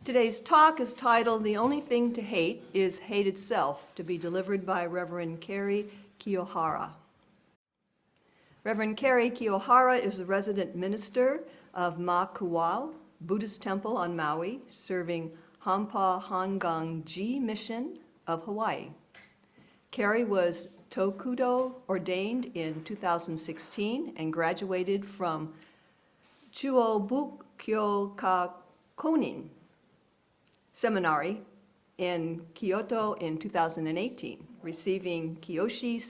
Today's talk is titled The Only Thing to Hate is Hate Itself, to be delivered by Reverend Kerry Kiyohara. Reverend Kerry Kiyohara is the resident minister of Ma Kuwao Buddhist Temple on Maui, serving Hampa Hangang-ji Mission of Hawaii. Kerry was Tokudo ordained in 2016 and graduated from Chuo-bukyo Konin Seminary in Kyoto in 2018, receiving Kyoshi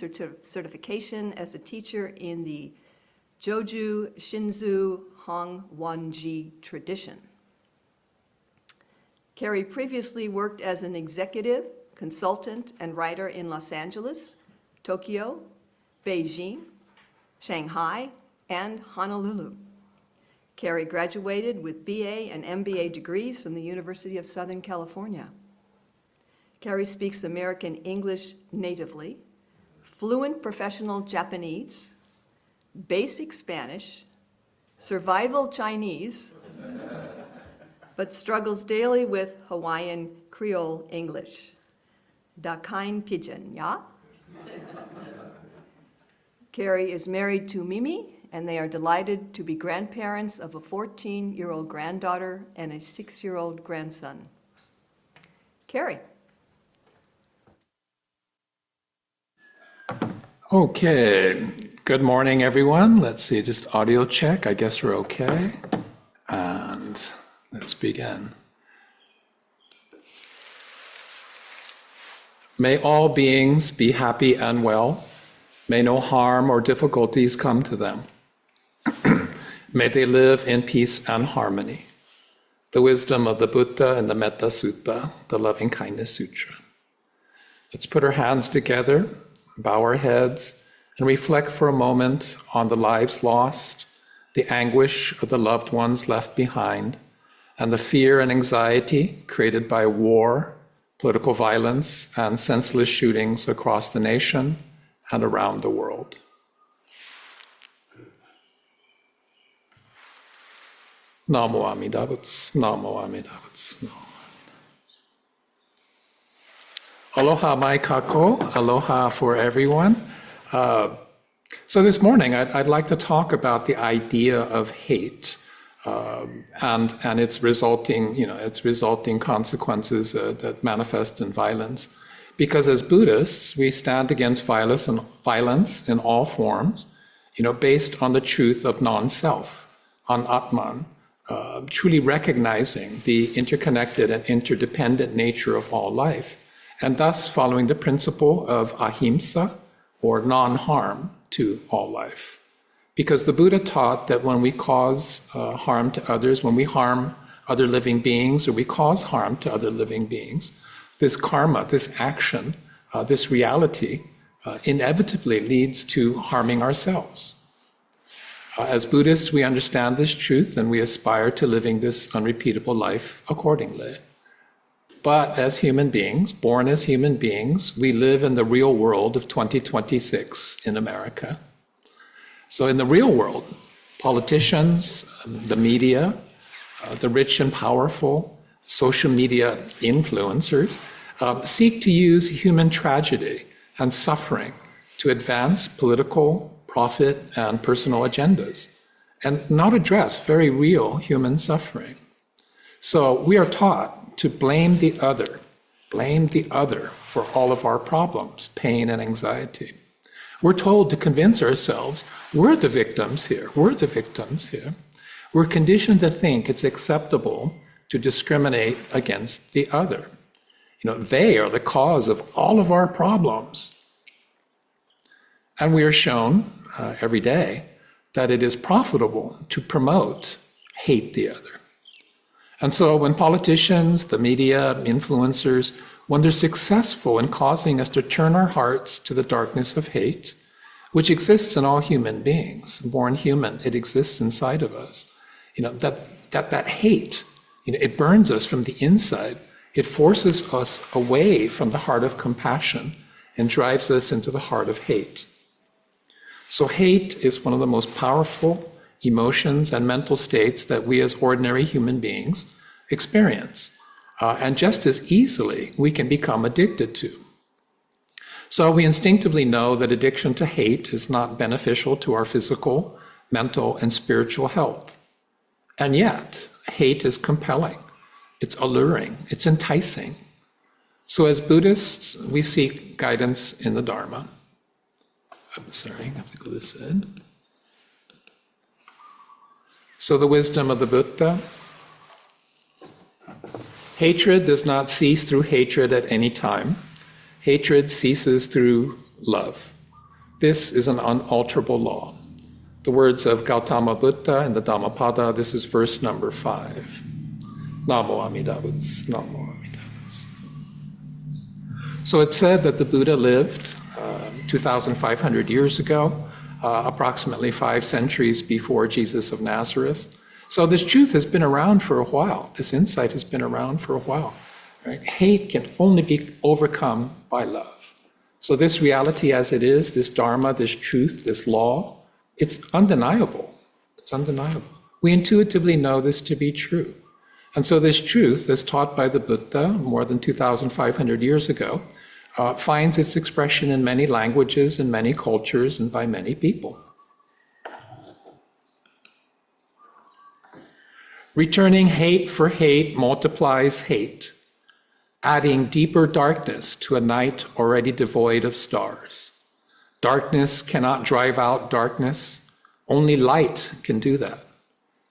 certification as a teacher in the Joju Shinzu Hongwanji tradition. Kerry previously worked as an executive, consultant, and writer in Los Angeles, Tokyo, Beijing, Shanghai, and Honolulu. Kerry graduated with BA and MBA degrees from the University of Southern California. Kerry speaks American English natively, fluent professional Japanese, basic Spanish, survival Chinese, but struggles daily with Hawaiian Creole English. Da kain pidgin, ya? Kerry is married to Mimi, and they are delighted to be grandparents of a 14-year-old granddaughter and a 6-year-old grandson. Kerry. Okay, good morning, everyone. Let's see, just audio check. I guess we're okay. And let's begin. May all beings be happy and well. May no harm or difficulties come to them. May they live in peace and harmony. The wisdom of the Buddha and the Metta Sutta, the Loving Kindness Sutra. Let's put our hands together, bow our heads, and reflect for a moment on the lives lost, the anguish of the loved ones left behind, and the fear and anxiety created by war, political violence, and senseless shootings across the nation and around the world. Namo Amida Butsu, Namo Amida Butsu. Aloha mai kako, aloha for everyone. So this morning, I'd like to talk about the idea of hate and its resulting consequences that manifest in violence. Because as Buddhists, we stand against violence in all forms, based on the truth of non-self, on Atman, truly recognizing the interconnected and interdependent nature of all life, and thus following the principle of ahimsa, or non-harm to all life. Because the Buddha taught that when we cause harm to others, when we harm other living beings, or we cause harm to other living beings, this karma, this action, this reality inevitably leads to harming ourselves. As Buddhists, we understand this truth and we aspire to living this unrepeatable life accordingly. But as human beings, born as human beings, we live in the real world of 2026 in America. So in the real world, politicians, the media, the rich and powerful, social media influencers seek to use human tragedy and suffering to advance political, profit, and personal agendas, and not address very real human suffering. So we are taught to blame the other for all of our problems, pain, and anxiety. We're told to convince ourselves we're the victims here. We're conditioned to think it's acceptable to discriminate against the other. They are the cause of all of our problems. And we are shown every day that it is profitable to promote hate the other. And so when politicians, the media, influencers, when they're successful in causing us to turn our hearts to the darkness of hate, which exists in all human beings, born human, it exists inside of us, that hate, it burns us from the inside. It forces us away from the heart of compassion and drives us into the heart of hate. So hate is one of the most powerful emotions and mental states that we as ordinary human beings experience. and just as easily we can become addicted to. So we instinctively know that addiction to hate is not beneficial to our physical, mental, and spiritual health. And yet, hate is compelling, it's alluring, it's enticing. So as Buddhists, we seek guidance in the Dharma. I'm sorry, I have to go this side. So the wisdom of the Buddha. Hatred does not cease through hatred at any time. Hatred ceases through love. This is an unalterable law. The words of Gautama Buddha in the Dhammapada, this is verse number 5. Namo Amida Butsu, Namo Amida Butsu. So it's said that the Buddha lived 2,500 years ago, approximately 5 centuries before Jesus of Nazareth. So this truth has been around for a while. This insight has been around for a while. Right? Hate can only be overcome by love. So this reality as it is, this Dharma, this truth, this law, it's undeniable. It's undeniable. We intuitively know this to be true. And so this truth, as taught by the Buddha more than 2,500 years ago, finds its expression in many languages, in many cultures, and by many people. Returning hate for hate multiplies hate, adding deeper darkness to a night already devoid of stars. Darkness cannot drive out darkness. Only light can do that.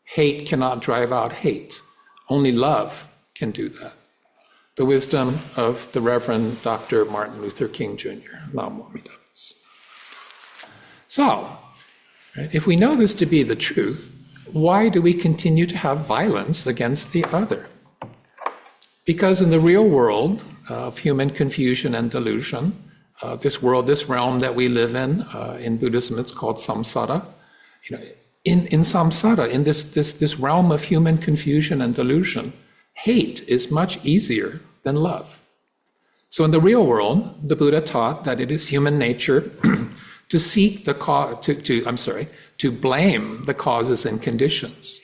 Hate cannot drive out hate. Only love can do that. The wisdom of the Reverend Dr. Martin Luther King Jr. Namo Amida Butsu. So, if we know this to be the truth, why do we continue to have violence against the other? Because in the real world of human confusion and delusion, this realm that we live in Buddhism, it's called samsara. In samsara, in this realm of human confusion and delusion, hate is much easier than love. So in the real world, the Buddha taught that it is human nature to seek to blame the causes and conditions.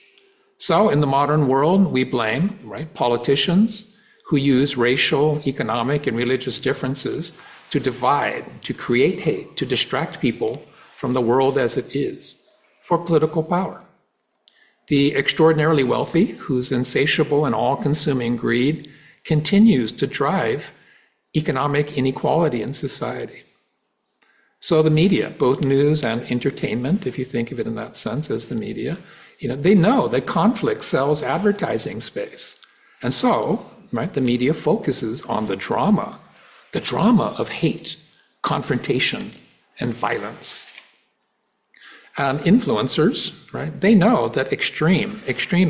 So in the modern world, we blame, politicians who use racial, economic, and religious differences to divide, to create hate, to distract people from the world as it is, for political power. The extraordinarily wealthy, whose insatiable and all-consuming greed continues to drive economic inequality in society. So the media, both news and entertainment, if you think of it in that sense as the media, they know that conflict sells advertising space. And so, the media focuses on the drama of hate, confrontation, and violence. And influencers, they know that extreme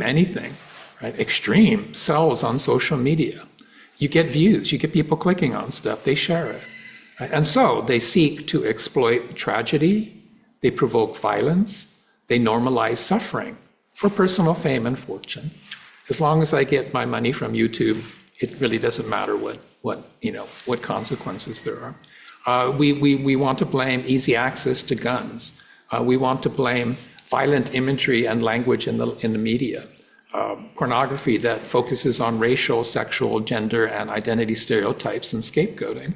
anything, extreme sells on social media. You get views, you get people clicking on stuff, they share it. And so they seek to exploit tragedy, they provoke violence, they normalize suffering for personal fame and fortune. As long as I get my money from YouTube, it really doesn't matter what consequences there are. We want to blame easy access to guns. We want to blame violent imagery and language in the media, pornography that focuses on racial, sexual, gender, and identity stereotypes and scapegoating.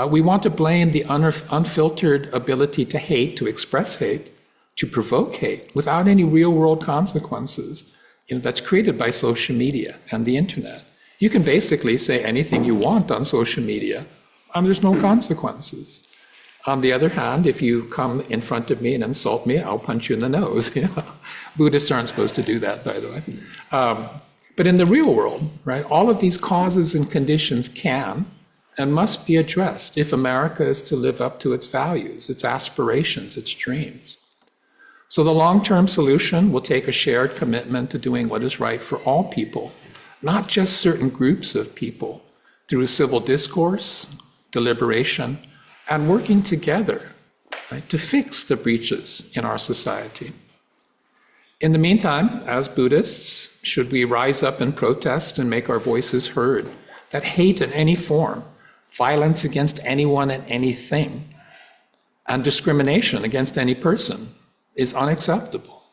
We want to blame the unfiltered ability to hate, to express hate, to provoke hate without any real-world consequences that's created by social media and the internet. You can basically say anything you want on social media, and there's no consequences. On the other hand, if you come in front of me and insult me, I'll punch you in the nose. Buddhists aren't supposed to do that, by the way. But in the real world, all of these causes and conditions can and must be addressed if America is to live up to its values, its aspirations, its dreams. So the long-term solution will take a shared commitment to doing what is right for all people, not just certain groups of people, through civil discourse, deliberation, and working together to fix the breaches in our society. In the meantime, as Buddhists, should we rise up and protest and make our voices heard that hate in any form, violence against anyone and anything, and discrimination against any person is unacceptable?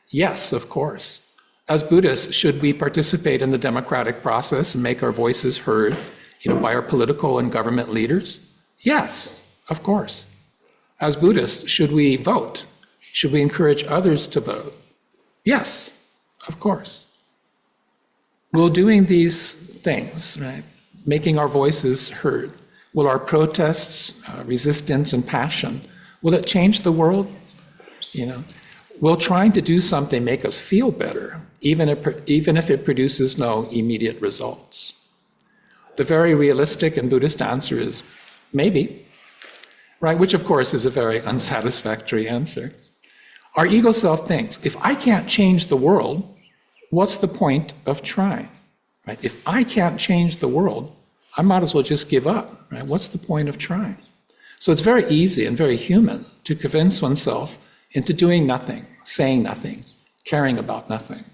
Yes, of course. As Buddhists, should we participate in the democratic process and make our voices heard, by our political and government leaders? Yes, of course. As Buddhists, should we vote? Should we encourage others to vote? Yes, of course. Will doing these things, right, making our voices heard, will our protests, resistance, and passion, will it change the world? Will trying to do something make us feel better, even if it produces no immediate results? The very realistic and Buddhist answer is maybe, right? Which, of course, is a very unsatisfactory answer. Our ego self thinks, if I can't change the world, what's the point of trying? Right? If I can't change the world, I might as well just give up. Right? What's the point of trying? So it's very easy and very human to convince oneself into doing nothing, saying nothing, caring about nothing.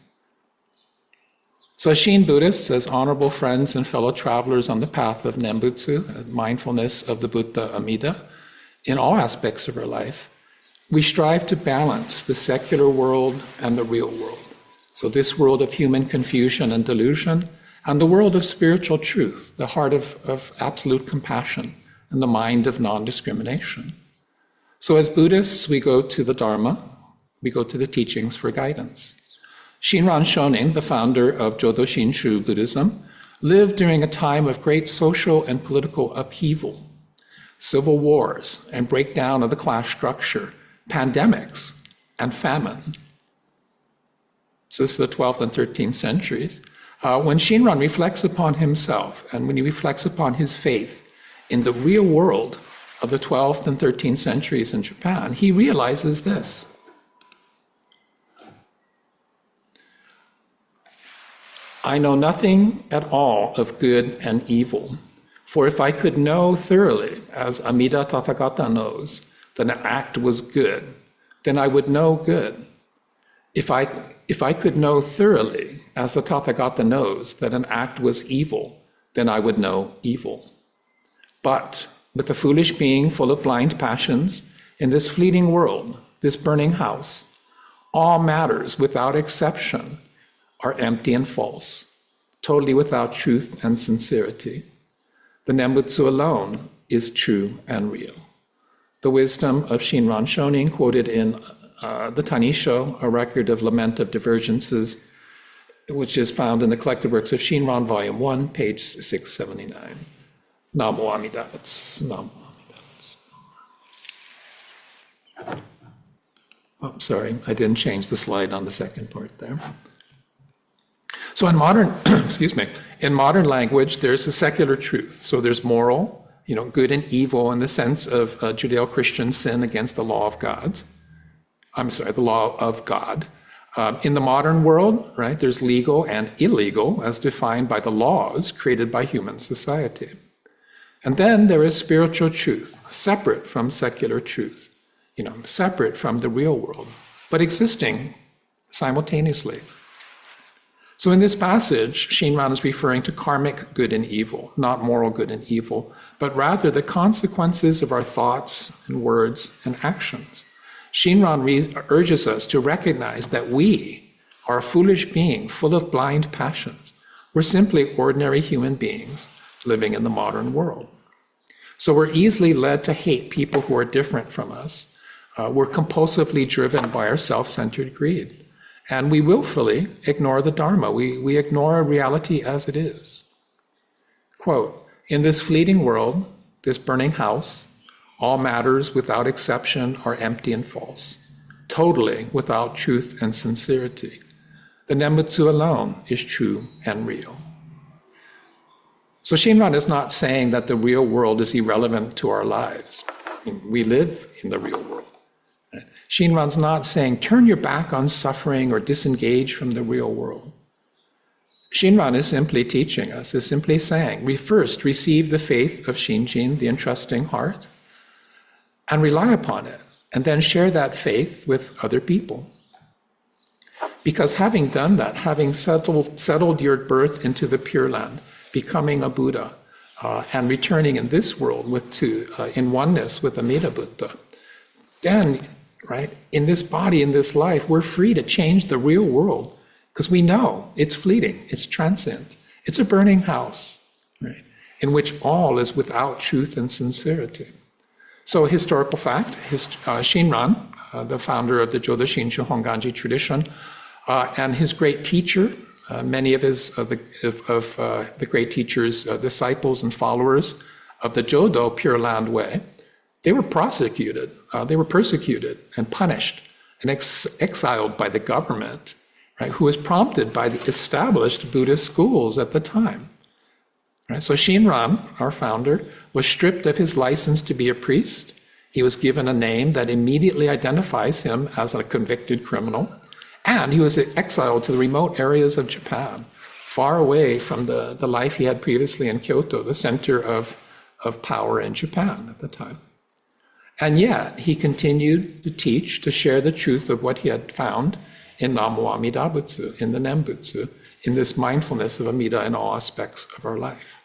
So as Shin Buddhists, as honorable friends and fellow travelers on the path of Nembutsu, mindfulness of the Buddha Amida, in all aspects of our life, we strive to balance the secular world and the real world. So this world of human confusion and delusion, and the world of spiritual truth, the heart of absolute compassion, and the mind of non-discrimination. So as Buddhists, we go to the Dharma, we go to the teachings for guidance. Shinran Shonin, the founder of Jodo Shinshu Buddhism, lived during a time of great social and political upheaval, civil wars and breakdown of the class structure, pandemics, and famine. So this is the 12th and 13th centuries. When Shinran reflects upon himself and when he reflects upon his faith in the real world of the 12th and 13th centuries in Japan, he realizes this. I know nothing at all of good and evil, for if I could know thoroughly, as Amida Tathagata knows, that an act was good, then I would know good. If I could know thoroughly, as the Tathagata knows, that an act was evil, then I would know evil. But with a foolish being full of blind passions, in this fleeting world, this burning house, all matters without exception are empty and false, totally without truth and sincerity. The Nembutsu alone is true and real. The wisdom of Shinran Shonin, quoted in the Tanisho, a record of lament of divergences, which is found in the collected works of Shinran, Volume 1, page 679. Namo Amida Butsu. Namo Amida Butsu. Oh, sorry, I didn't change the slide on the second part there. So in modern, in modern language, there's a secular truth. So there's moral, good and evil in the sense of Judeo-Christian sin against the law of God. The law of God. In the modern world, right, there's legal and illegal as defined by the laws created by human society. And then there is spiritual truth, separate from secular truth, separate from the real world, but existing simultaneously. So in this passage, Shinran is referring to karmic good and evil, not moral good and evil, but rather the consequences of our thoughts and words and actions. Shinran urges us to recognize that we are a foolish being full of blind passions. We're simply ordinary human beings living in the modern world. So we're easily led to hate people who are different from us. We're compulsively driven by our self-centered greed. And we willfully ignore the Dharma. We ignore reality as it is. Quote, in this fleeting world, this burning house, all matters without exception are empty and false, totally without truth and sincerity. The Nembutsu alone is true and real. So Shinran is not saying that the real world is irrelevant to our lives. We live in the real world. Shinran's not saying, turn your back on suffering or disengage from the real world. Shinran is simply teaching us, is simply saying, we first receive the faith of Shinjin, the entrusting heart, and rely upon it, and then share that faith with other people. Because having done that, having settled your birth into the Pure Land, becoming a Buddha, and returning in this world in oneness with Amida Buddha, then, right, in this body, in this life, we're free to change the real world because we know it's fleeting, it's transient, it's a burning house, right, in which all is without truth and sincerity. So historical fact, Shinran, the founder of the Jodo Shinshu Honganji tradition, and his great teacher, many of the great teacher's disciples and followers of the Jodo Pure Land Way, they were prosecuted, they were persecuted and punished and exiled by the government, right, who was prompted by the established Buddhist schools at the time. Right? So Shinran, our founder, was stripped of his license to be a priest. He was given a name that immediately identifies him as a convicted criminal. And he was exiled to the remote areas of Japan, far away from the life he had previously in Kyoto, the center of power in Japan at the time. And yet, he continued to teach, to share the truth of what he had found in Namo Amida Butsu, in the Nembutsu, in this mindfulness of Amida in all aspects of our life.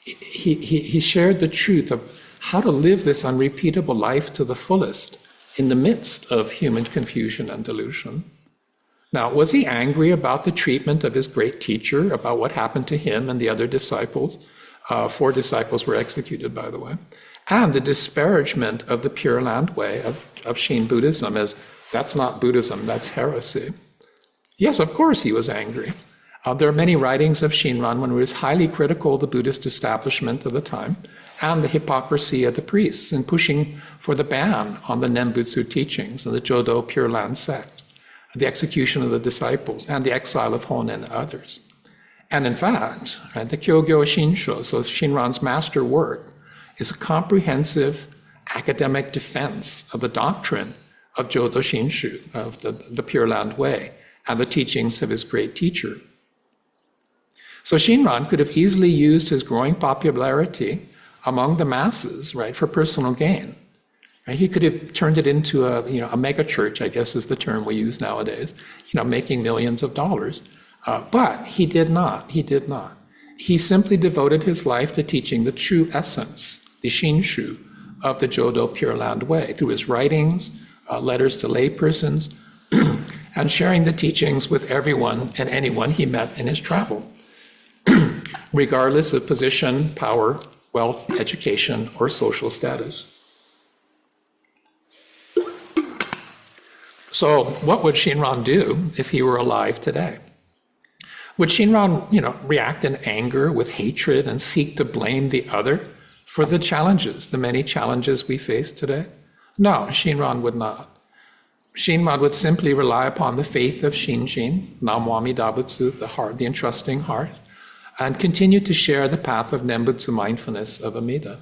He shared the truth of how to live this unrepeatable life to the fullest in the midst of human confusion and delusion. Now, was he angry about the treatment of his great teacher, about what happened to him and the other disciples? 4 disciples were executed, by the way. And the disparagement of the Pure Land Way of Shin Buddhism as, that's not Buddhism, that's heresy. Yes, of course he was angry. There are many writings of Shinran when he was highly critical of the Buddhist establishment of the time and the hypocrisy of the priests in pushing for the ban on the Nembutsu teachings of the Jodo Pure Land sect, the execution of the disciples, and the exile of Honen and others. And in fact, right, the Kyogyo Shinsho, so Shinran's master work, is a comprehensive academic defense of the doctrine of Jodo Shinshu, of the Pure Land Way, and the teachings of his great teacher. So Shinran could have easily used his growing popularity among the masses, right, for personal gain. Right? He could have turned it into a mega church, I guess is the term we use nowadays, making millions of dollars. But he did not. He did not. He simply devoted his life to teaching the true essence, the Shinshu, of the Jodo Pure Land Way through his writings, letters to laypersons, and sharing the teachings with everyone and anyone he met in his travel, regardless of position, power, wealth, education, or social status. So what would Shinran do if he were alive today? Would Shinran, react in anger with hatred and seek to blame the other for the challenges, the many challenges we face today? No, Shinran would not. Shinran would simply rely upon the faith of Shinjin, Namo Amida Butsu, the heart, the entrusting heart, and continue to share the path of Nembutsu mindfulness of Amida.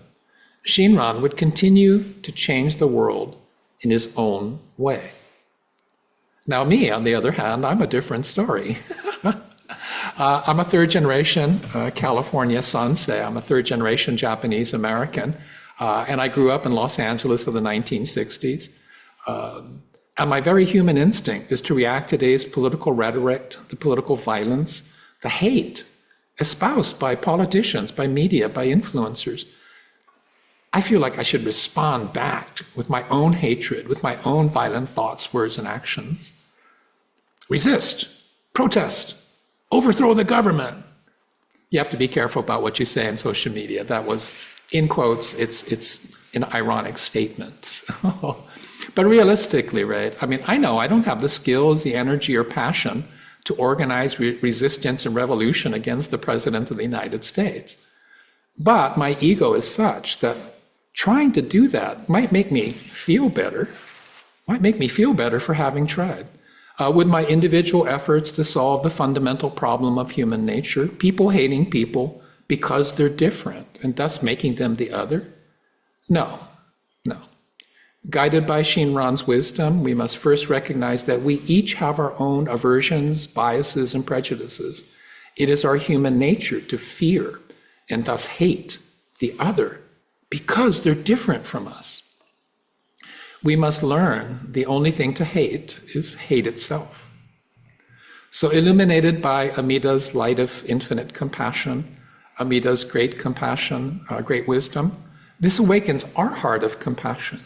Shinran would continue to change the world in his own way. Now me, on the other hand, I'm a different story. I'm a third-generation California Sansei. I'm a third-generation Japanese American, and I grew up in Los Angeles of the 1960s. And my very human instinct is to react to today's political rhetoric, the political violence, the hate espoused by politicians, by media, by influencers. I feel like I should respond back with my own hatred, with my own violent thoughts, words, and actions. Resist, protest, overthrow the government. You have to be careful about what you say on social media. That was, in quotes, it's an ironic statement. But realistically, right, I know I don't have the skills, the energy, or passion to organize resistance and revolution against the President of the United States. But my ego is such that trying to do that might make me feel better, for having tried. Would my individual efforts to solve the fundamental problem of human nature, people hating people because they're different and thus making them the other? No. Guided by Shinran's wisdom, we must first recognize that we each have our own aversions, biases, and prejudices. It is our human nature to fear and thus hate the other because they're different from us. We must learn the only thing to hate is hate itself. So illuminated by Amida's light of infinite compassion, Amida's great compassion, great wisdom, this awakens our heart of compassion,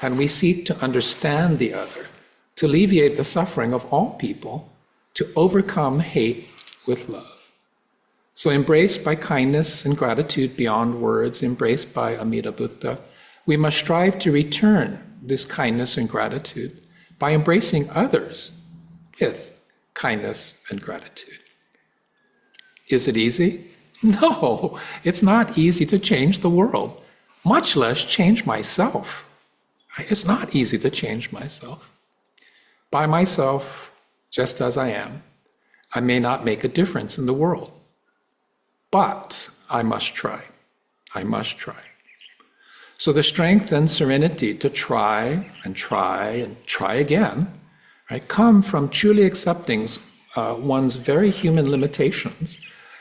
and we seek to understand the other, to alleviate the suffering of all people, to overcome hate with love. So embraced by kindness and gratitude beyond words, embraced by Amida Buddha, we must strive to return this kindness and gratitude by embracing others with kindness and gratitude. Is it easy? No, it's not easy to change the world, much less change myself. It's not easy to change myself. By myself, just as I am, I may not make a difference in the world, but I must try. I must try. So the strength and serenity to try and try and try again, right, come from truly accepting one's very human limitations,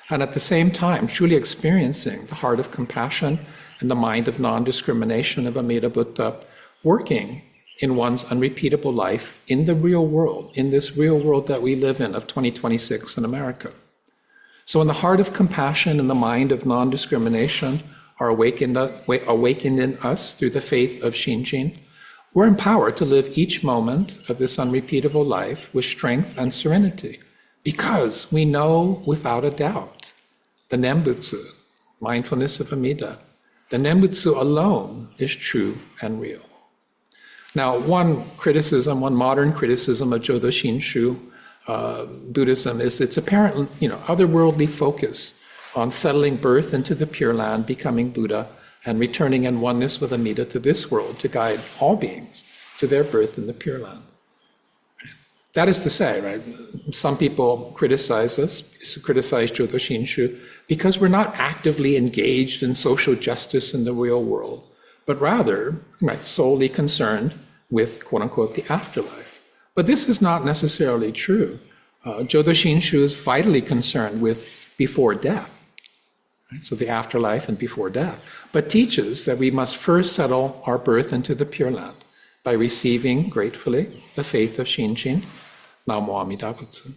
and at the same time truly experiencing the heart of compassion and the mind of non-discrimination of Amida Buddha working in one's unrepeatable life in the real world, in this real world that we live in of 2026 in America. So when the heart of compassion and the mind of non-discrimination are awakened in us through the faith of Shinjin, we're empowered to live each moment of this unrepeatable life with strength and serenity, because we know without a doubt the Nembutsu, mindfulness of Amida, the Nembutsu alone is true and real. Now, one modern criticism of Jodo Shinshu Buddhism is its apparent, otherworldly focus on settling birth into the Pure Land, becoming Buddha, and returning in oneness with Amida to this world to guide all beings to their birth in the Pure Land. That is to say, right, some people criticize Jodo Shinshu because we're not actively engaged in social justice in the real world, but rather, right, solely concerned with, quote unquote, the afterlife. But this is not necessarily true. Jodo Shinshu is vitally concerned with before death, right? So the afterlife and before death, but teaches that we must first settle our birth into the Pure Land by receiving gratefully the faith of Shinjin, Namo Amida Butsu.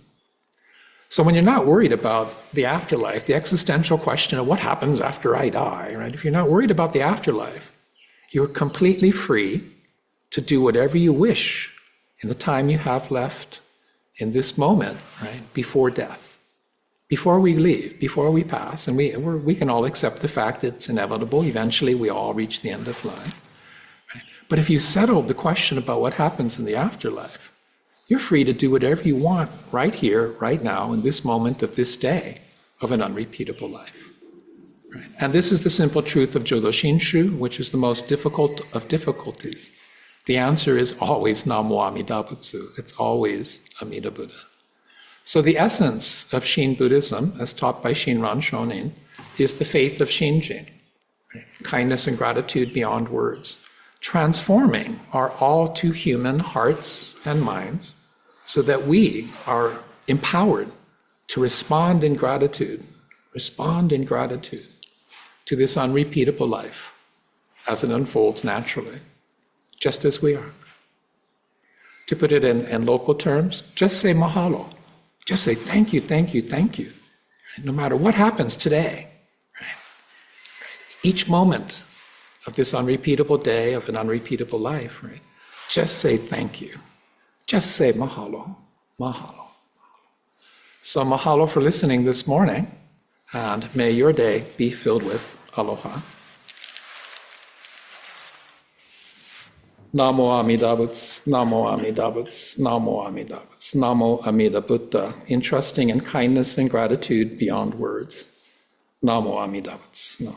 So when you're not worried about the afterlife, the existential question of what happens after I die, right? If you're not worried about the afterlife, you're completely free to do whatever you wish in the time you have left in this moment, right, before death, before we leave, before we pass. And we can all accept the fact that it's inevitable. Eventually, we all reach the end of life. Right? But if you settled the question about what happens in the afterlife, you're free to do whatever you want right here, right now, in this moment of this day of an unrepeatable life. Right? And this is the simple truth of Jodo Shinshu, which is the most difficult of difficulties. The answer is always Namo Amida Butsu. It's always Amida Buddha. So the essence of Shin Buddhism, as taught by Shinran Shonin, is the faith of Shinjin, right? Kindness and gratitude beyond words, transforming our all too human hearts and minds so that we are empowered to respond in gratitude to this unrepeatable life as it unfolds naturally, just as we are. To put it in local terms, just say mahalo. Just say thank you, thank you, thank you. No matter what happens today, right? Each moment of this unrepeatable day, of an unrepeatable life, right? Just say thank you. Just say mahalo, mahalo. So mahalo for listening this morning, and may your day be filled with aloha. Namo Amida Butsu, Namo Amida Butsu, Namo Amida Butsu, Namo Amida Buddha, entrusting in kindness and gratitude beyond words. Namo Amida Butsu, Namo.